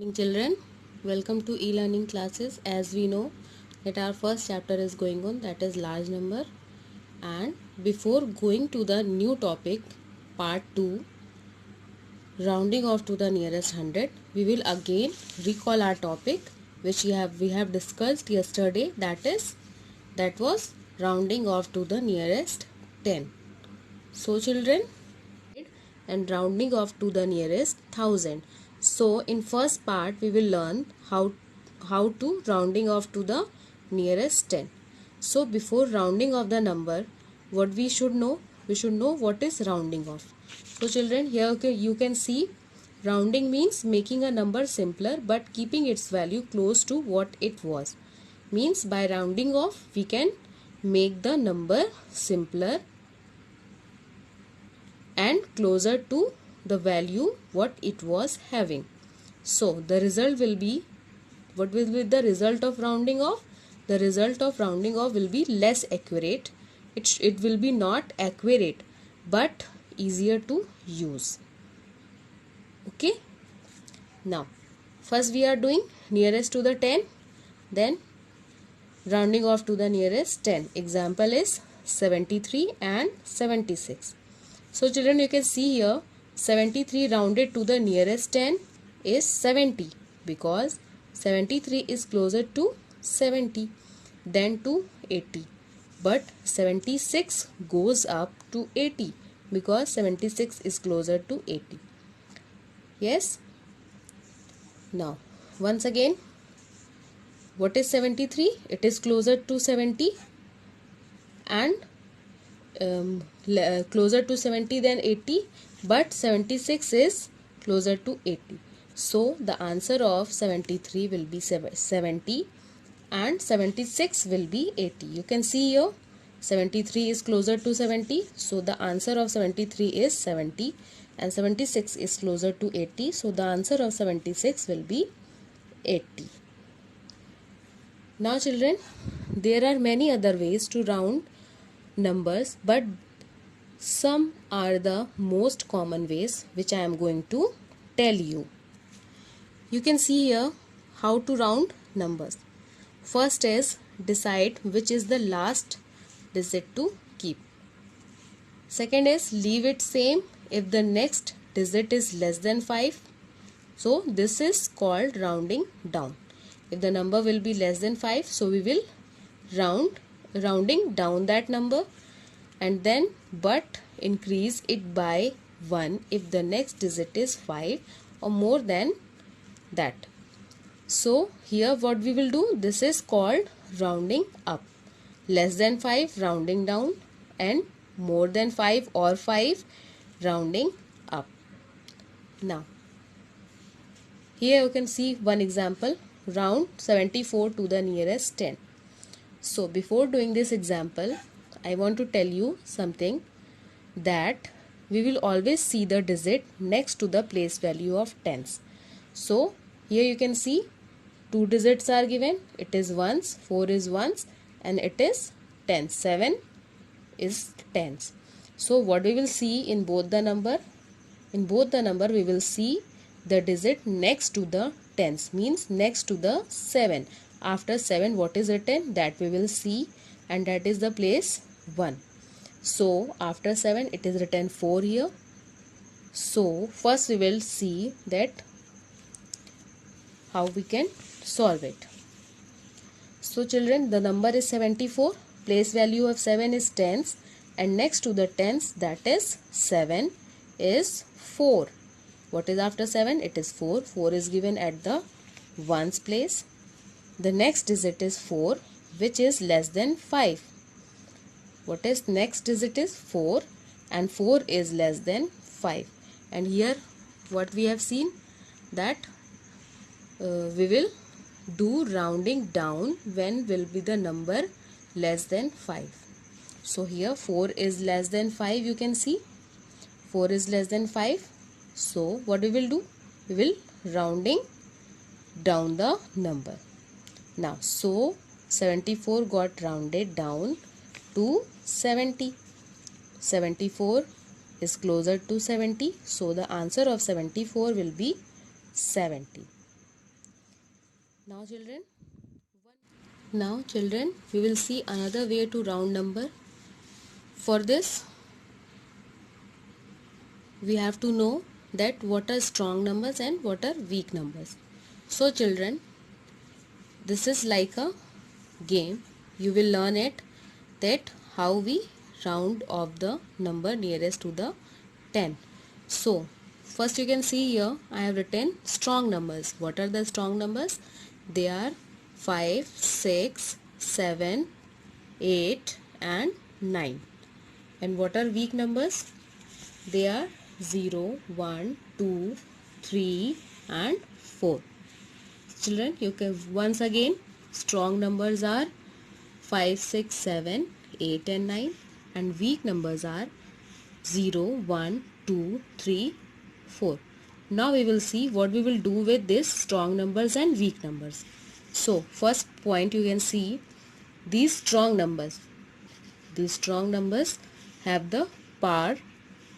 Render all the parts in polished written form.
Morning children, welcome to e-learning classes. As we know that our first chapter is going on, that is large number, and before going to the new topic part 2, rounding off to the nearest 100, we will again recall our topic which we have discussed yesterday, that was rounding off to the nearest 10. So children, and rounding off to the nearest 1000. So in first part we will learn how to rounding off to the nearest 10. So before rounding off the number, what we should know? We should know what is rounding off. So children, here you can see rounding means making a number simpler but keeping its value close to what it was. Means by rounding off we can make the number simpler and closer to the value what it was having. So the result will be, what will be the result of rounding off? The result of rounding off will be less accurate. It will be not accurate but easier to use. Okay. Now first we are doing nearest to the 10, then rounding off to the nearest 10. Example is 73 and 76. So children, you can see here 73 rounded to the nearest 10 is 70 because 73 is closer to 70 than to 80. But 76 goes up to 80 because 76 is closer to 80. Yes? Now, once again, what is 73? It is closer to 70 and closer to 70 than 80, but 76 is closer to 80. So the answer of 73 will be 70 and 76 will be 80. You can see here 73 is closer to 70, so the answer of 73 is 70, and 76 is closer to 80, so the answer of 76 will be 80. Now children, there are many other ways to round numbers, but some are the most common ways which I am going to tell you. You can see here how to round numbers. First is decide which is the last digit to keep. Second is leave it same if the next digit is less than 5. So this is called rounding down. If the number will be less than 5, so we will rounding down that number, and then but increase it by 1 if the next digit is 5 or more than that. So here what we will do, this is called rounding up. Less than 5 rounding down, and more than 5 or 5 rounding up. Now here you can see one example, round 74 to the nearest 10. So before doing this example, I want to tell you something, that we will always see the digit next to the place value of tens. So here you can see two digits are given. It is ones, 4 is ones, and it is tens, 7 is tens. So what we will see in both the number? In both the number we will see the digit next to the tens, means next to the 7. After 7 what is written, that we will see, and that is the place 1. So after 7 it is written 4 here. So first we will see that how we can solve it. So children, the number is 74, place value of 7 is tens, and next to the tens, that is 7, is 4. What is after 7? It is 4. 4 is given at the ones place. The next digit is 4, which is less than 5. What is next digit is 4, and 4 is less than 5. And here what we have seen, that we will do rounding down when will be the number less than 5. So here 4 is less than 5, you can see 4 is less than 5. So what we will do, we will rounding down the number. Now so 74 got rounded down to 70. 74 is closer to 70, so the answer of 74 will be 70. Now children, we will see another way to round number. For this, we have to know that what are strong numbers and what are weak numbers. So children, this is like a game. You will learn it that how we round off the number nearest to the 10. So first you can see here I have written strong numbers. What are the strong numbers? They are 5, 6, 7, 8 and 9. And what are weak numbers? They are 0, 1, 2, 3 and 4. Children, you can once again, strong numbers are 5, 6, 7, 8 and 9, and weak numbers are 0, 1, 2, 3, 4. Now we will see what we will do with these strong numbers and weak numbers. So first point, you can see these strong numbers. These strong numbers have the power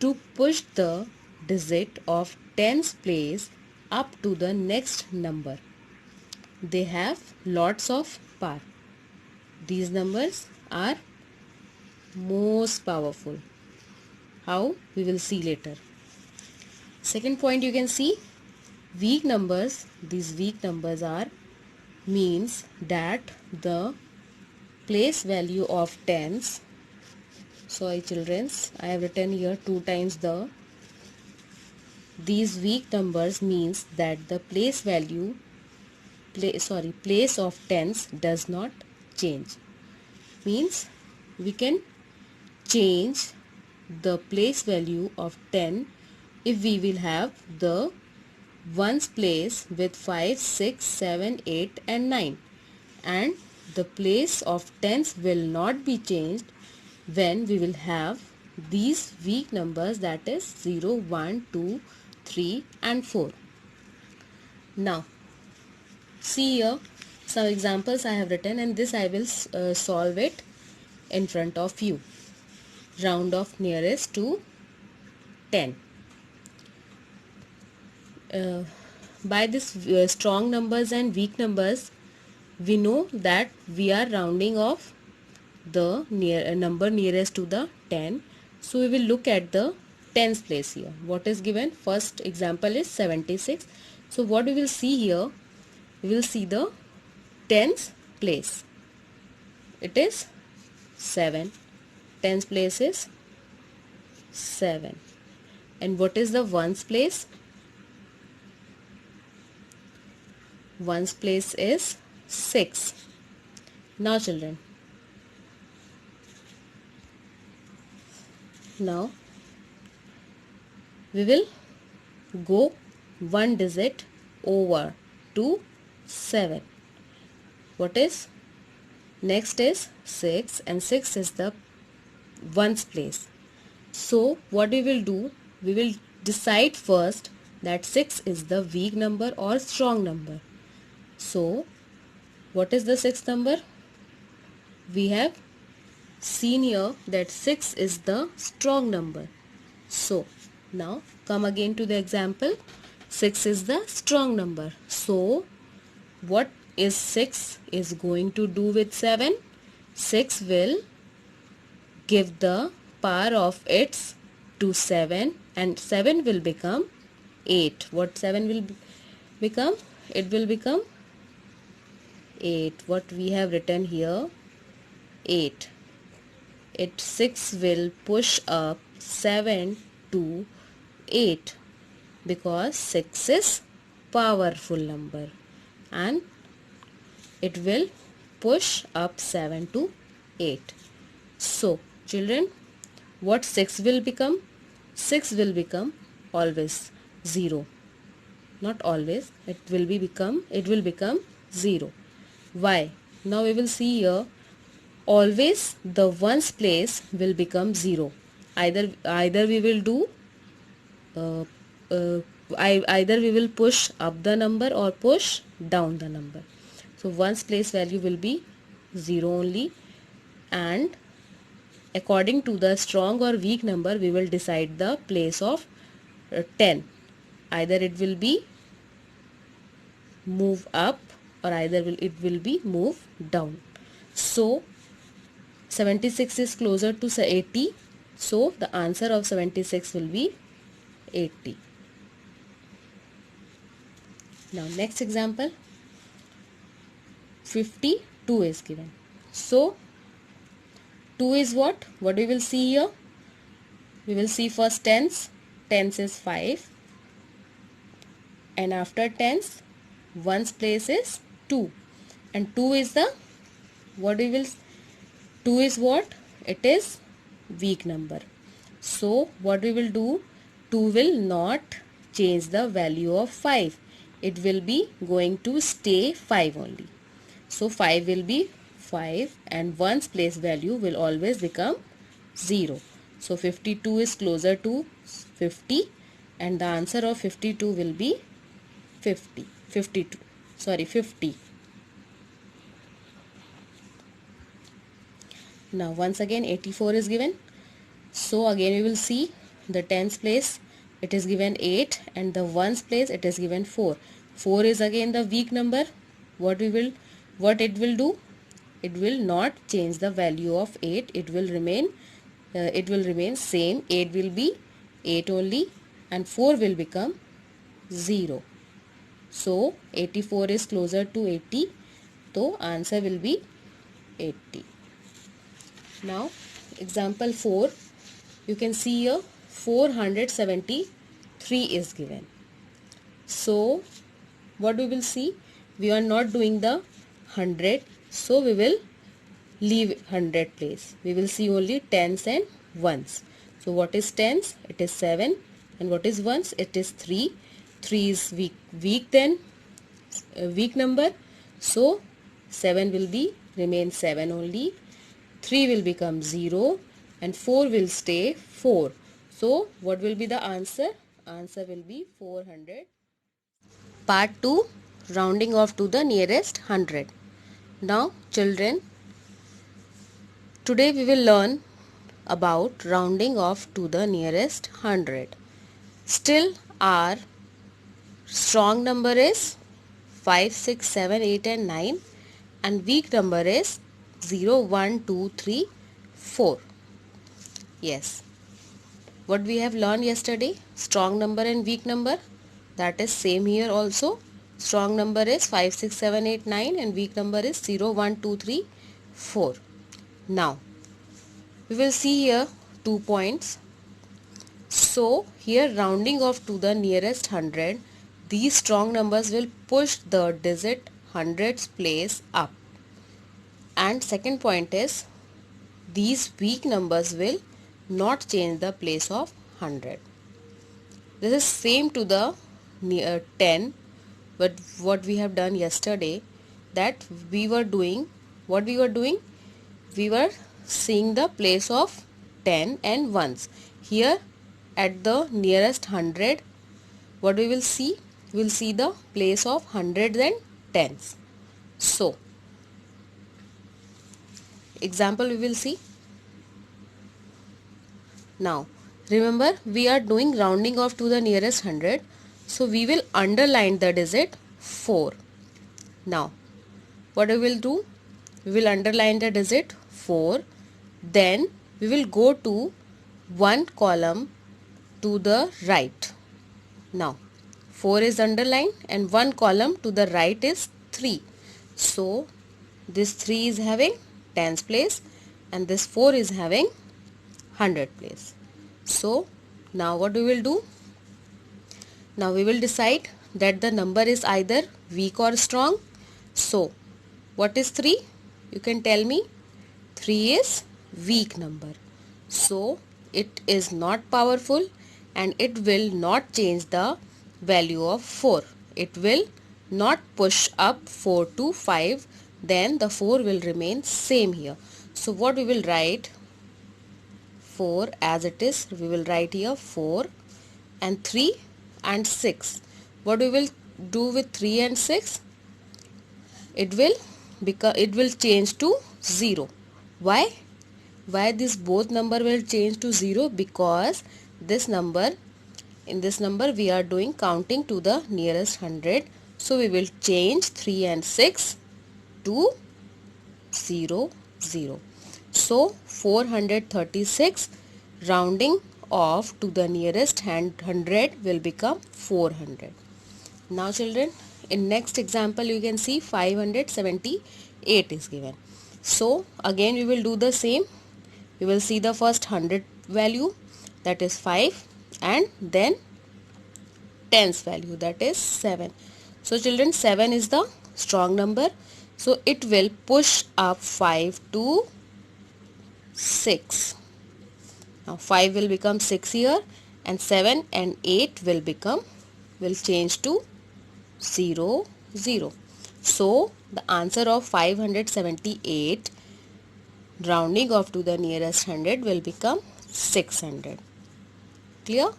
to push the digit of tens place up to the next number. They have lots of power. These numbers are most powerful. How? We will see later. Second point, you can see weak numbers. These weak numbers are means that the place value of tens. Sorry children, I have written here 2 times the. These weak numbers means that the place value place of tens does not change. Means we can change the place value of 10 if we will have the ones place with 5, 6, 7, 8 and 9, and the place of tens will not be changed when we will have these weak numbers, that is 0, 1, 2, 3 and 4. Now see here some examples I have written, and this I will solve it in front of you. Round off nearest to 10. By this strong numbers and weak numbers, we know that we are rounding off the number nearest to the 10. So we will look at the tens place here. What is given? First example is 76. So what we will see here, we will see the tens place. It is 7. Tens place is 7. And what is the ones place? Ones place is 6. Now children, now we will go one digit over to 7. What is? Next is 6, and 6 is the ones place. So what we will do, we will decide first that 6 is the weak number or strong number. So what is the sixth number? We have seen here that 6 is the strong number. So now come again to the example. 6 is the strong number. So what is 6 is going to do with 7? 6 will give the power of its to 7, and 7 will become 8. What 7 will become? It will become 8. What we have written here, 8. 6 will push up 7 to 8 because 6 is powerful number, and it will push up 7 to 8. So children, what 6 will become? 6 will become always 0. Not always, it will become 0. Why? Now we will see here, always the ones place will become 0. Either we will do either we will push up the number or push down the number. So ones place value will be 0 only, and according to the strong or weak number we will decide the place of 10. Either it will be move up or either it will be moved down. So 76 is closer to 80. So the answer of 76 will be 80. Now next example, 52 is given. So 2 is what? What we will see here? We will see first tens. Tens is 5. And after tens, ones place is 2. And 2 is the, what we will, 2 is what? It is weak number. So what we will do? 2 will not change the value of 5. It will be going to stay 5 only. So 5 will be 5 and ones place value will always become 0. So 52 is closer to 50 and the answer of 52 will be 50. Now once again 84 is given. So again we will see the tens place it is given 8 and the ones place it is given 4. 4 is again the weak number. What it will do? It will not change the value of 8. It will remain same. 8 will be 8 only and 4 will become 0. So 84 is closer to 80. So answer will be 80. Now example 4, you can see here 473 is given. So what we will see? We are not doing the 100, so we will leave 100 place. We will see only tens and ones. So what is tens? It is 7. And what is ones? It is 3. 3 is weak number. So 7 will be remain 7 only. 3 will become 0 and 4 will stay 4. So what will be the answer? Answer will be 400. Part 2, rounding off to the nearest 100. Now children, today we will learn about rounding off to the nearest 100. Still our strong number is 5, 6, 7, 8 and 9 and weak number is 0, 1, 2, 3, 4. Yes. What we have learned yesterday? Strong number and weak number. That is same here also. Strong number is 5, 6, 7, 8, 9 and weak number is 0, 1, 2, 3, 4. Now, we will see here 2 points. So, here rounding off to the nearest 100, these strong numbers will push the digit 100's place up. And second point is, these weak numbers will not change the place of 100. This is same to the 10, but what we have done yesterday, that we were doing, we were seeing the place of 10 and ones. Here at the nearest 100, what we will see? We will see the place of hundreds and tens. So, example we will see. Now, remember we are doing rounding off to the nearest 100. So, we will underline the digit 4. Now, what we will do? We will underline the digit 4. Then, we will go to one column to the right. Now, 4 is underlined and one column to the right is 3. So, this 3 is having tens place and this 4 is having 100 place. So, now what we will do? Now we will decide that the number is either weak or strong. So, what is 3? You can tell me. 3 is weak number. So, it is not powerful and it will not change the value of 4. It will not push up 4 to 5. Then the 4 will remain same here. So, what we will write? 4 as it is. We will write here 4 and 3 and 6. What we will do with 3 and 6? It will change to 0. Why? Why this both number will change to 0? Because in this number we are doing counting to the nearest 100. So we will change 3 and 6 to 0, 0. So 436 rounding off to the nearest 100 will become 400. Now children, in next example you can see 578 is given. So again we will do the same. We will see the first 100 value, that is 5, and then tens value, that is 7. So children, 7 is the strong number, so it will push up 5 to 6. Now 5 will become 6 here, and 7 and 8 will change to 0, 0. So the answer of 578 rounding off to the nearest 100 will become 600. Clear?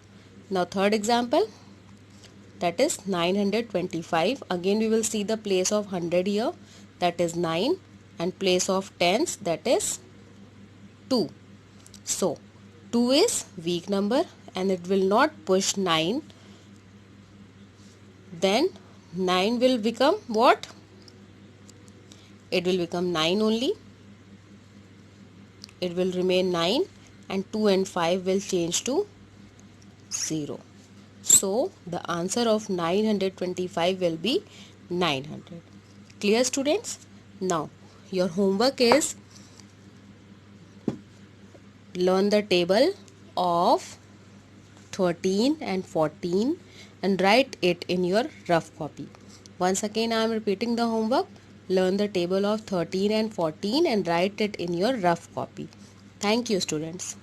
Now third example, that is 925. Again we will see the place of 100 here, that is 9, and place of tens, that is 2. So 2 is weak number and it will not push 9. Then 9 will become what? It will become 9 only. It will remain 9, and 2 and 5 will change to 0. So the answer of 925 will be 900. Clear students? Now your homework is learn the table of 13 and 14 and write it in your rough copy. Once again I am repeating the homework. Learn the table of 13 and 14 and write it in your rough copy. Thank you students.